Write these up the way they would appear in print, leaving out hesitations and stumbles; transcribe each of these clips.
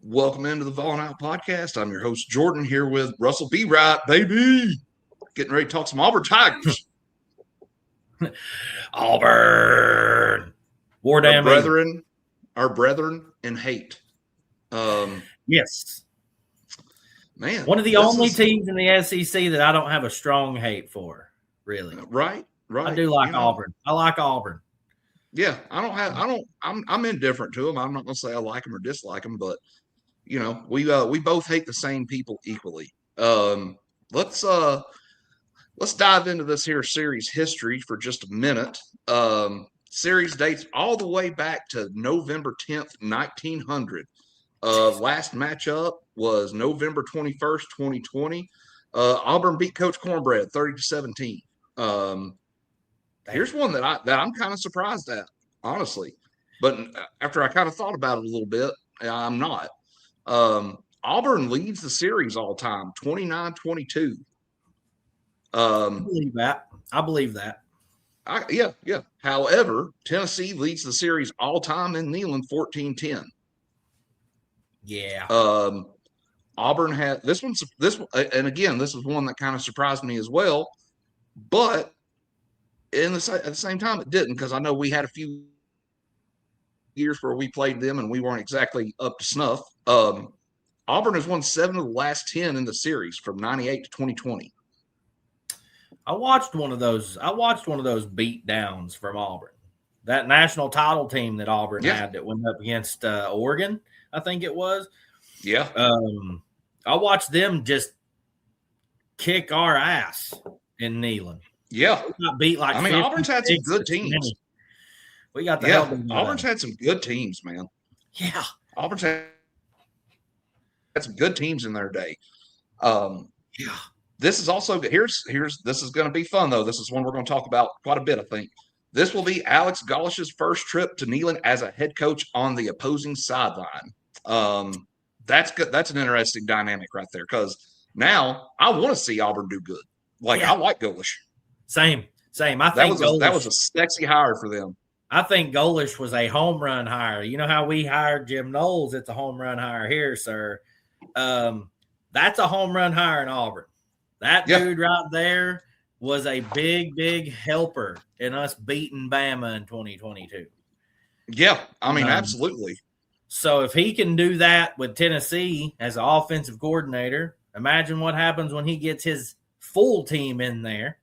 Welcome into the Falling Out Podcast. I'm your host, Jordan, here with Russell B. Wright, baby. Getting ready to talk some Auburn Tigers. Auburn. War damn our brethren in hate. Yes. Man. One of the only teams in the SEC that I don't have a strong hate for, really. Right. I do like Auburn. I like Auburn. Yeah, I'm indifferent to them. I'm not going to say I like them or dislike them, but we both hate the same people equally. Let's dive into this here series history for just a minute. Series dates all the way back to November 10th, 1900. Last matchup was November 21st, 2020. Auburn beat Coach Cornbread 30-17. Here's one that I'm kind of surprised at, honestly. But after I kind of thought about it a little bit, I'm not. Auburn leads the series all time, 29-22. I believe that. Yeah. However, Tennessee leads the series all time in Neyland, 14-10. Yeah. Auburn had this one, and again, this was one that kind of surprised me as well. But at the same time, it didn't, because I know we had a few years where we played them and we weren't exactly up to snuff. Auburn has won 7 of the last 10 in the series from 98 to 2020. I watched one of those beat downs from Auburn. That national title team that Auburn had that went up against Oregon, I think it was. Yeah. I watched them just kick our ass in Neyland. Yeah. We got beat like Auburn's had some good teams. We got the Auburn's had some good teams, man. Yeah. Auburn's had some good teams in their day. Yeah. This is also this is going to be fun, though. This is one we're going to talk about quite a bit, I think. This will be Alex Golesh's first trip to Neyland as a head coach on the opposing sideline. That's good. That's an interesting dynamic right there, because now I want to see Auburn do good. I like Golesh. Same. I think that was a sexy hire for them. I think Golesh was a home run hire. You know how we hired Jim Knowles? It's a home run hire here, sir. That's a home run hire in Auburn. That dude right there was a big, big helper in us beating Bama in 2022. Yeah, absolutely. So if he can do that with Tennessee as an offensive coordinator, imagine what happens when he gets his full team in there.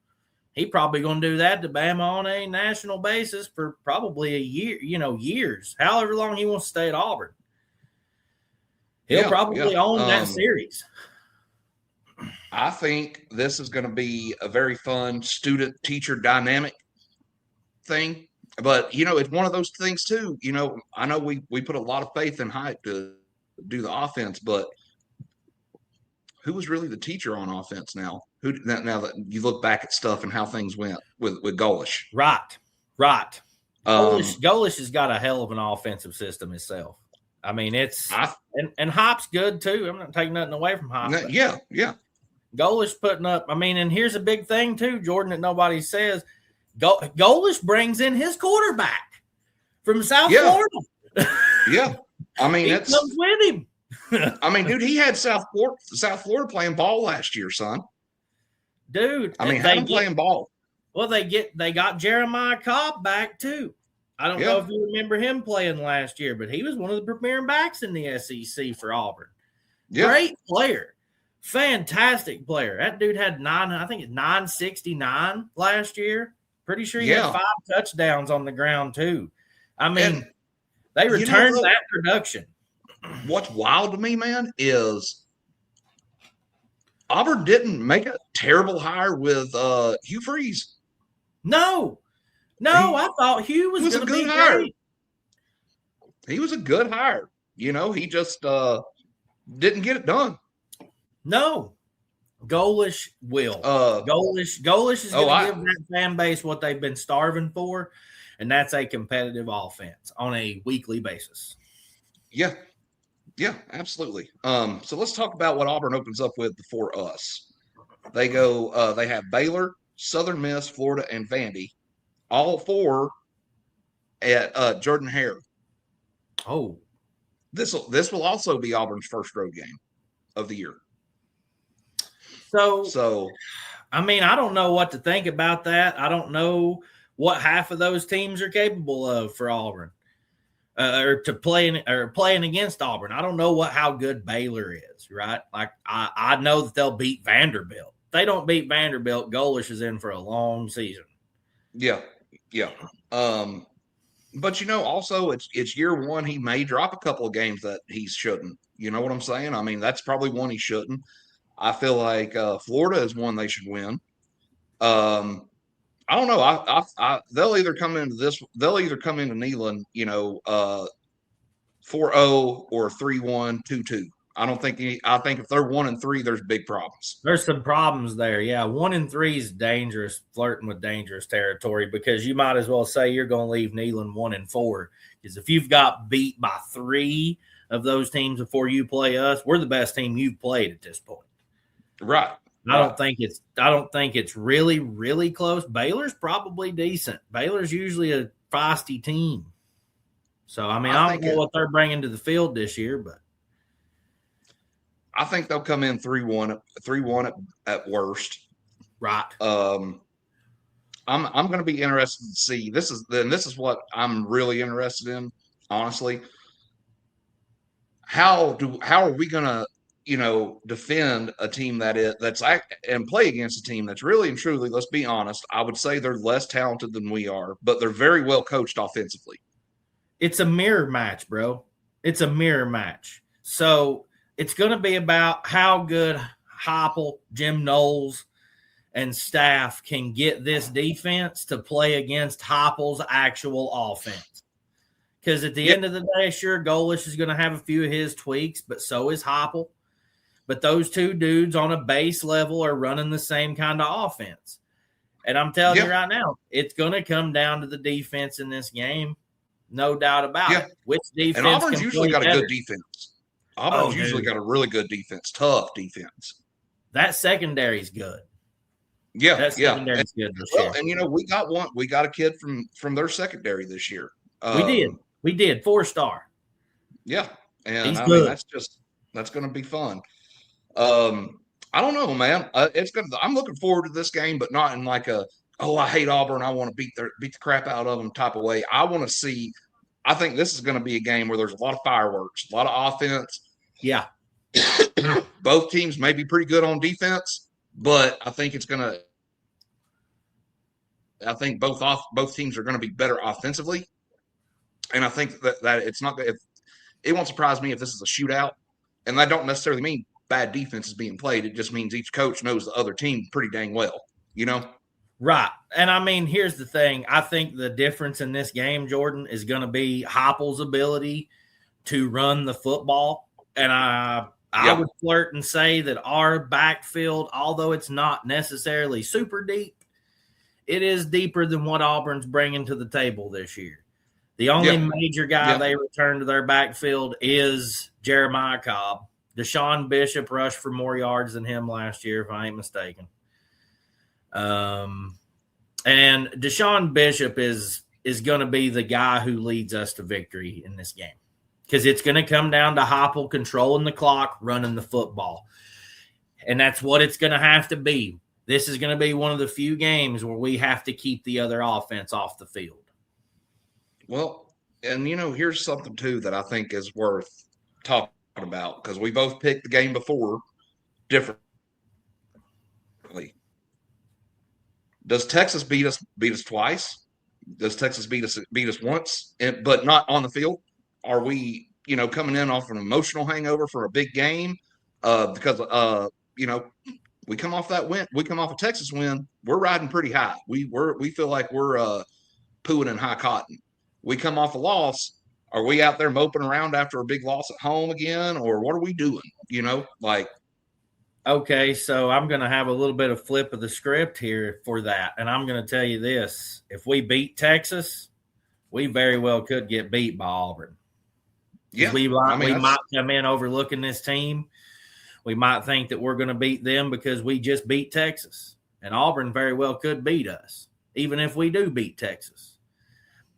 He probably going to do that to Bama on a national basis for probably a year, years, however long he wants to stay at Auburn. He'll probably own that series. I think this is going to be a very fun student-teacher dynamic thing. But, it's one of those things, too. I know we put a lot of faith in Hype to do the offense, but who was really the teacher on offense now? Now that you look back at stuff and how things went with Golesh. Right. Golesh has got a hell of an offensive system himself. And Hop's good too. I'm not taking nothing away from Hop. Yeah. Golesh putting up. And here's a big thing too, Jordan, that nobody says. Golesh brings in his quarterback from South Florida. Yeah, he comes with him. Dude, he had South Florida playing ball last year, son. Dude, playing ball. Well, they got Jeremiah Cobb back too. I don't know if you remember him playing last year, but he was one of the premier backs in the SEC for Auburn. Yeah. Great player. Fantastic player. That dude had 969 last year. Pretty sure he had 5 touchdowns on the ground too. They returned that production. What's wild to me, man, is Auburn didn't make a terrible hire with Hugh Freeze. No, I thought Hugh was going to be great. He was a good hire. He just didn't get it done. No, Golesh will. Golesh is going to give that fan base what they've been starving for, and that's a competitive offense on a weekly basis. Yeah, absolutely. So let's talk about what Auburn opens up with before us. They go. They have Baylor, Southern Miss, Florida, and Vandy, all 4 at Jordan-Hare. Oh, this will also be Auburn's first road game of the year. So I mean, I don't know what to think about that. I don't know what half of those teams are capable of for Auburn, or playing against Auburn. I don't know how good Baylor is, right? Like I know that they'll beat Vanderbilt. If they don't beat Vanderbilt, Golesh is in for a long season. Yeah. But also it's year one. He may drop a couple of games that he shouldn't. You know what I'm saying? I mean, that's probably one he shouldn't. I feel like Florida is one they should win. I don't know. They'll either come into Neyland, 4-0 or 3-1, 2-2. I think if they're 1-3, there's big problems. There's some problems there. Yeah, 1-3 is dangerous, flirting with dangerous territory, because you might as well say you're going to leave Neyland 1-4. Because if you've got beat by 3 of those teams before you play us, we're the best team you've played at this point. Right. I don't think it's really, really close. Baylor's probably decent. Baylor's usually a feisty team. So I mean, I don't know what they're bringing to the field this year, but I think they'll come in 3-1 at worst. Right. I'm going to be interested to see. This is what I'm really interested in, honestly. How are we going to defend a team and play against a team that's really and truly, let's be honest, I would say they're less talented than we are, but they're very well coached offensively. It's a mirror match, bro. It's a mirror match. So it's going to be about how good Heupel, Jim Knowles, and staff can get this defense to play against Heupel's actual offense. Because at the end of the day, sure, Golesh is going to have a few of his tweaks, but so is Heupel. But those two dudes on a base level are running the same kind of offense. And I'm telling you right now, it's going to come down to the defense in this game. No doubt about it. Which defense? And Auburn's usually got a good defense. Auburn's usually got a really good defense, tough defense. That secondary's good. Yeah, that secondary's good this year. And we got a kid from their secondary this year. We did 4-star. Yeah, and he's I good. mean that's going to be fun. I don't know, man. I'm looking forward to this game, but not in like I hate Auburn, I want to beat the crap out of them type of way. I want to see. I think this is going to be a game where there's a lot of fireworks, a lot of offense. Yeah. Both teams may be pretty good on defense, but I think both teams are going to be better offensively. And I think that it's not it won't surprise me if this is a shootout. And that don't necessarily mean bad defense is being played. It just means each coach knows the other team pretty dang well, Right. And I mean, here's the thing. I think the difference in this game, Jordan, is going to be Heupel's ability to run the football. And I would flirt and say that our backfield, although it's not necessarily super deep, it is deeper than what Auburn's bringing to the table this year. The only major guy they return to their backfield is Jeremiah Cobb. Deshaun Bishop rushed for more yards than him last year, if I ain't mistaken. And Deshaun Bishop is going to be the guy who leads us to victory in this game, because it's going to come down to Heupel controlling the clock, running the football. And that's what it's going to have to be. This is going to be one of the few games where we have to keep the other offense off the field. Well, and here's something too that I think is worth talking about, because we both picked the game before differently. Does Texas beat us twice? Does Texas beat us once, but not on the field? Are we, coming in off an emotional hangover for a big game? Because we come off that win. We come off a Texas win. We're riding pretty high. We feel like we're pooing in high cotton. We come off a loss. Are we out there moping around after a big loss at home again, or what are we doing? Okay, so I'm going to have a little bit of flip of the script here for that, and I'm going to tell you this. If we beat Texas, we very well could get beat by Auburn. Yeah, we might come in overlooking this team. We might think that we're going to beat them because we just beat Texas, and Auburn very well could beat us, even if we do beat Texas.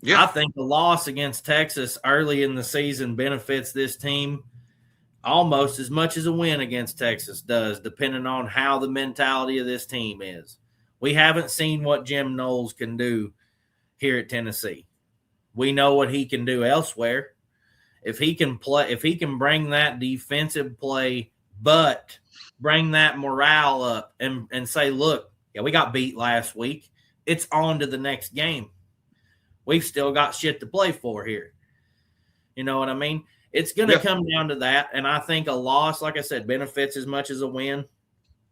Yeah. I think the loss against Texas early in the season benefits this team almost as much as a win against Texas does, depending on how the mentality of this team is. We haven't seen what Jim Knowles can do here at Tennessee. We know what he can do elsewhere. If he can bring that defensive play, but bring that morale up and say, look, yeah, we got beat last week. It's on to the next game. We've still got shit to play for here. You know what I mean? It's going to come down to that. And I think a loss, like I said, benefits as much as a win.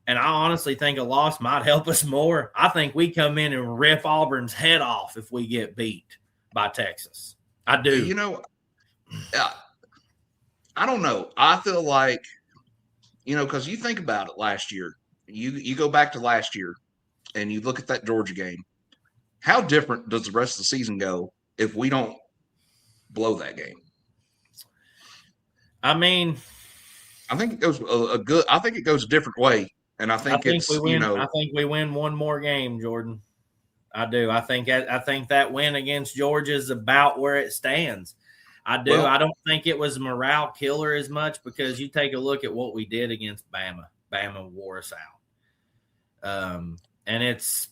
And I honestly think a loss might help us more. I think we come in and rip Auburn's head off if we get beat by Texas. I do. You know, I don't know. I feel like, because you think about it last year, you go back to last year and you look at that Georgia game. How different does the rest of the season go if we don't blow that game? I mean, I think it goes I think it goes a different way. And I think we win. I think we win one more game, Jordan. I do. I think that win against Georgia is about where it stands. I do. Well, I don't think it was a morale killer as much because you take a look at what we did against Bama. Bama wore us out. And it's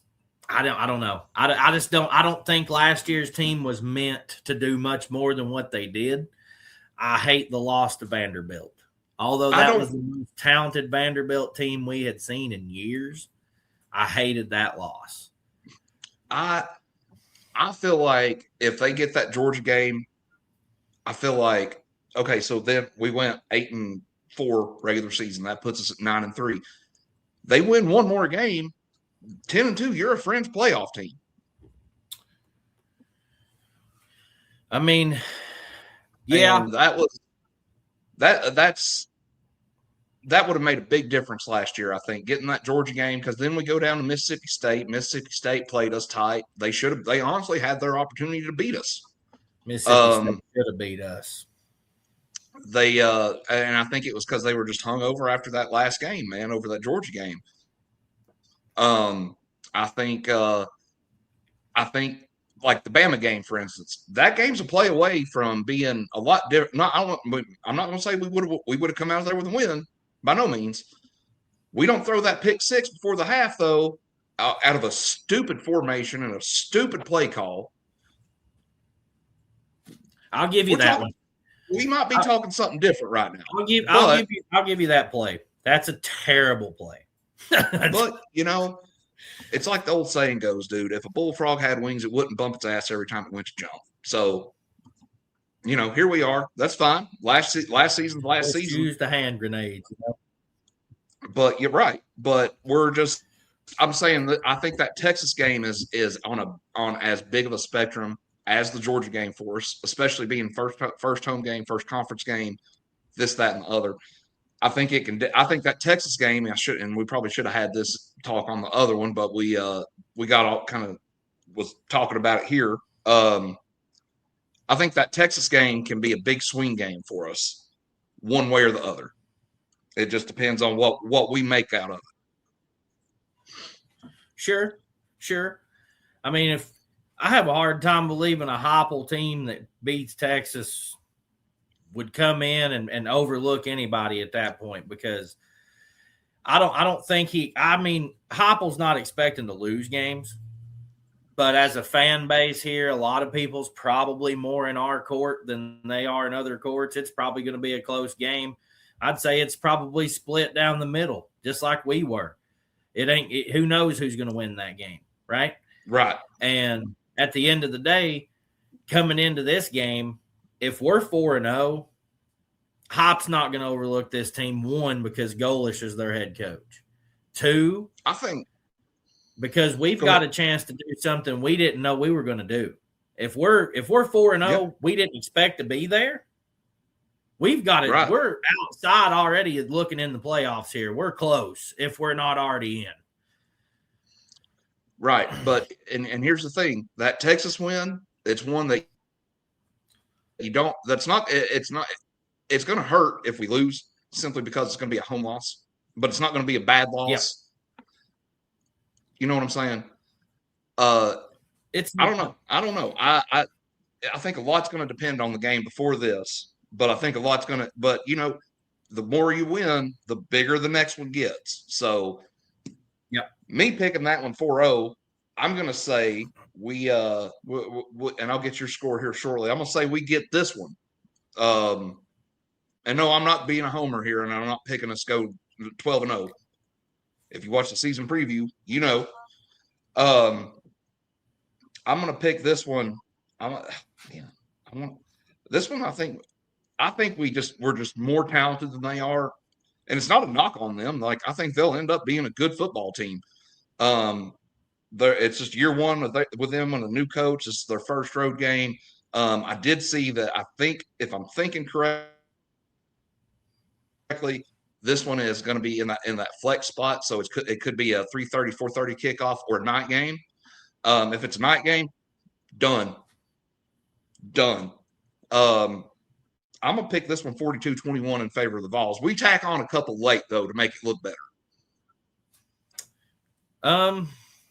I don't know. I just don't. I don't think last year's team was meant to do much more than what they did. I hate the loss to Vanderbilt. Although that was the most talented Vanderbilt team we had seen in years, I hated that loss. I feel like if they get that Georgia game, I feel like, okay, so then we went 8-4 regular season. That puts us at 9-3. They win one more game, 10-2. You're a fringe playoff team. I mean, yeah, and that would have made a big difference last year, I think, getting that Georgia game, because then we go down to Mississippi State. Mississippi State played us tight. They honestly had their opportunity to beat us. Mississippi State should have beat us. And I think it was because they were just hung over after that last game, man, over that Georgia game. I think like the Bama game, for instance, that game's a play away from being a lot different. I'm not going to say we would have come out of there with a win, by no means. We don't throw that pick six before the half, though, out of a stupid formation and a stupid play call. I'll give you that one. We might be talking something different right now. I'll give you that play. That's a terrible play. But it's like the old saying goes, dude. If a bullfrog had wings, it wouldn't bump its ass every time it went to jump. So, here we are. That's fine. Last season's last season. Use the hand grenades. But you're right. But I'm saying that I think that Texas game is on as big of a spectrum as the Georgia game for us, especially being first home game, first conference game, this, that, and the other. I think it can. I think that Texas game, and we probably should have had this talk on the other one, but we got all kind of was talking about it here. I think that Texas game can be a big swing game for us, one way or the other. It just depends on what we make out of it. Sure. I mean, if I have a hard time believing a Heupel team that beats Texas would come in and overlook anybody at that point, because I don't think Heupel's not expecting to lose games, but as a fan base here, a lot of people's probably more in our court than they are in other courts. It's probably going to be a close game. I'd say it's probably split down the middle, just like we were. Who knows who's going to win that game, right? Right. And at the end of the day, coming into this game, if we're 4-0, Hop's not going to overlook this team. One, because Golesh is their head coach. Two, I think because we've got a chance to do something we didn't know we were going to do. If we're 4-0, we didn't expect to be there. We've got it. Right. We're outside already looking in the playoffs here. We're close if we're not already in. Right. But and here's the thing, that Texas win, it's one that it's going to hurt if we lose, simply because it's going to be a home loss, but it's not going to be a bad loss. Yep. You know what I'm saying? I don't know. I think a lot's going to depend on the game before this, but I think a lot's going to. But the more you win, the bigger the next one gets. So, me picking that one 4-0, I'm going to say we and I'll get your score here shortly. I'm going to say we get this one. And no, I'm not being a homer here, and I'm not picking us go 12-0. If you watch the season preview, I'm going to pick this one. This one. I think we're just more talented than they are, and it's not a knock on them. Like, I think they'll end up being a good football team. It's just year one with them and a new coach. It's their first road game. I did see that. I think, if I'm thinking correctly, this one is going to be in that flex spot. So it could be a 3:30, 4:30 kickoff or a night game. If it's a night game, done. I'm going to pick this one 42-21 in favor of the Vols. We tack on a couple late, though, to make it look better.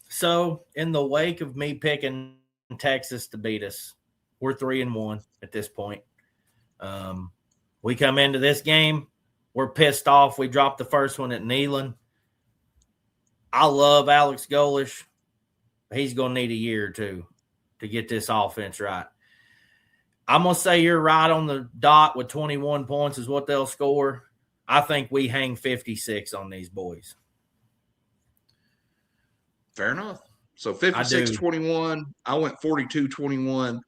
So in the wake of me picking Texas to beat us, we're 3-1 at this point. We come into this game, we're pissed off. We dropped the first one at Neyland. I love Alex Golesh. He's going to need a year or two to get this offense right. I'm going to say you're right on the dot with 21 points is what they'll score. I think we hang 56 on these boys. Fair enough. So 56-21. I went 42-21. So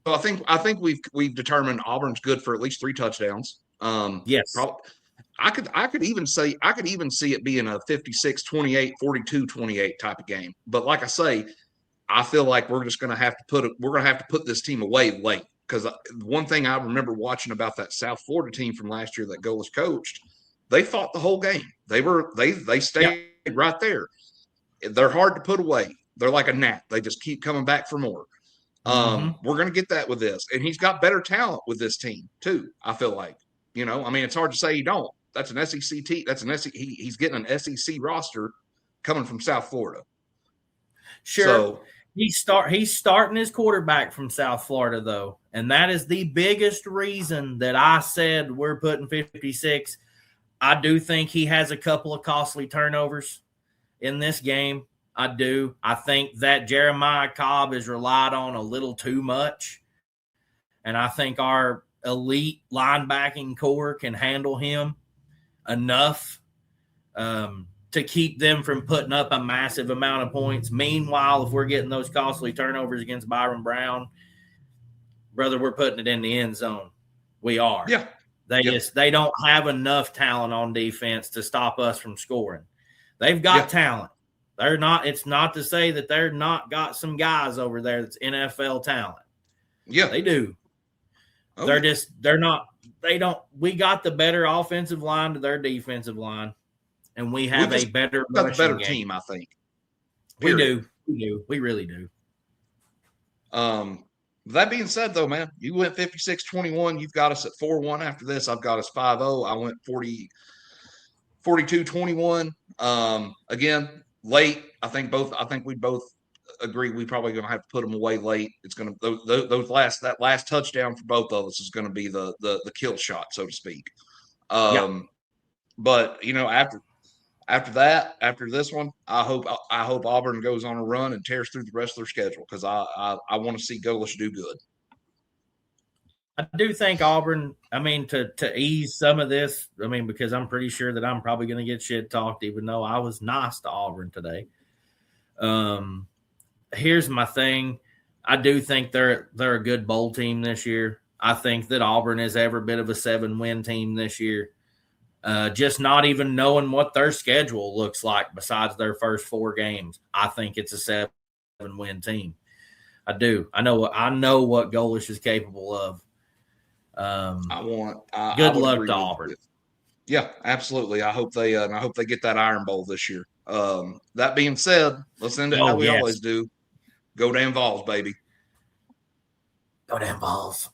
I think we've determined Auburn's good for at least 3 touchdowns. Yes. I could even see it being a 56-28, 42-28 type of game. But like I say, I feel like we're going to have to put this team away late, because one thing I remember watching about that South Florida team from last year that Golesh coached, they fought the whole game. They stayed right there. They're hard to put away. They're like a gnat. They just keep coming back for more. We're going to get that with this, and he's got better talent with this team too. I feel like, it's hard to say he don't. That's an SEC team. He's getting an SEC roster coming from South Florida. Sure. So, he's starting his quarterback from South Florida, though, and that is the biggest reason that I said we're putting 56. I do think he has a couple of costly turnovers in this game. I do. I think that Jeremiah Cobb is relied on a little too much, and I think our elite linebacking core can handle him enough to keep them from putting up a massive amount of points. Meanwhile, if we're getting those costly turnovers against Byron Brown, brother, we're putting it in the end zone. We are. Yeah. They don't have enough talent on defense to stop us from scoring. They've got talent. They're not. It's not to say that they're not got some guys over there that's NFL talent. Yeah, they do. Okay. They're not. They don't. We got the better offensive line to their defensive line, and we have a better team. I think we do. We really do. That being said, though, man, you went 56-21. You've got us at 4-1 after this. I've got us 5-0. I went 42-21. Again, late. I think we both agree we probably going to have to put them away late. It's going to that last touchdown for both of us is going to be the kill shot, so to speak. But after this one, I hope Auburn goes on a run and tears through the rest of their schedule, because I want to see Golesh do good. I do think Auburn, to ease some of this, because I'm pretty sure that I'm probably going to get shit talked, even though I was nice to Auburn today. Here's my thing. I do think they're a good bowl team this year. I think that Auburn is every bit of a 7-win team this year. Just not even knowing what their schedule looks like besides their first 4 games, I think it's a 7-win team. I do. I know what Golesh is capable of. Good luck to Auburn. Yeah, absolutely. I hope they get that Iron Bowl this year. That being said, let's end it how we always do. Go damn Vols, baby. Go damn Vols.